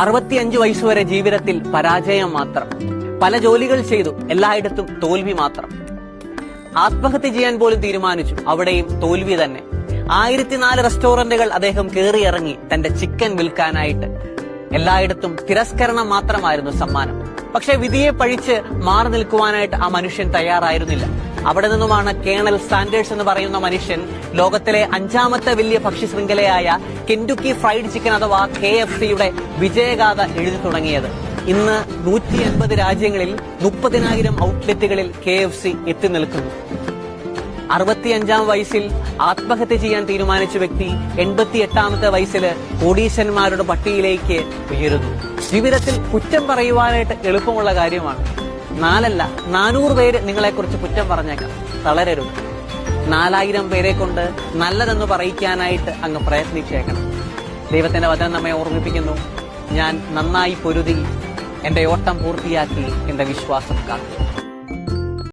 65 വയസ്സുവരെ ജീവിതത്തിൽ പരാജയം മാത്രം. പല ജോലികൾ ചെയ്തു, എല്ലായിടത്തും തോൽവി മാത്രം. ആത്മഹത്യ ചെയ്യാൻ പോലും തീരുമാനിച്ചു, അവിടെയും തോൽവി തന്നെ. 1004 റെസ്റ്റോറന്റുകൾ അദ്ദേഹം കയറിയിറങ്ങി തന്റെ ചിക്കൻ വിൽക്കാനായിട്ട്. എല്ലായിടത്തും തിരസ്കരണം മാത്രമായിരുന്നു സമ്മാനം. പക്ഷെ വിധിയെ പഴിച്ച് മാറി നിൽക്കുവാനായിട്ട് ആ മനുഷ്യൻ തയ്യാറായിരുന്നില്ല. അവിടെ നിന്നുമാണ് കേണൽ സാൻഡേഴ്സ് എന്ന് പറയുന്ന മനുഷ്യൻ ലോകത്തിലെ 5ാമത്തെ വലിയ ഭക്ഷ്യ ശൃംഖലയായ കെന്റുക്കി ഫ്രൈഡ് ചിക്കൻ അഥവാ KFCയുടെ വിജയഗാഥ എഴുതി തുടങ്ങിയത്. ഇന്ന് 180 രാജ്യങ്ങളിൽ 30,000 ഔട്ട്ലെറ്റുകളിൽ KFC എത്തി നിൽക്കുന്നു. 65-ാം വയസ്സിൽ ആത്മഹത്യ ചെയ്യാൻ തീരുമാനിച്ച വ്യക്തി 88-ാമത്തെ വയസ്സിൽ കോടീശ്വരന്മാരുടെ പട്ടികയിലേക്ക് ഉയരുന്നു. ജീവിതത്തിൽ കുറ്റം പറയുവാനായിട്ട് എളുപ്പമുള്ള കാര്യമാണ്. 4 അല്ല 400 പേര് നിങ്ങളെക്കുറിച്ച് കുറ്റം പറഞ്ഞേക്കാം, തളരരുത്. 4000 പേരെ കൊണ്ട് നല്ലതെന്ന് പറയിക്കാനായിട്ട് അങ്ങ് പ്രയത്നിച്ചേക്കണം. ദൈവത്തിന്റെ വചനം നമ്മെ ഓർമ്മിപ്പിക്കുന്നു, ഞാൻ നന്നായി പൊരുതി എന്റെ ഓട്ടം പൂർത്തിയാക്കി എന്റെ വിശ്വാസം കാത്തു.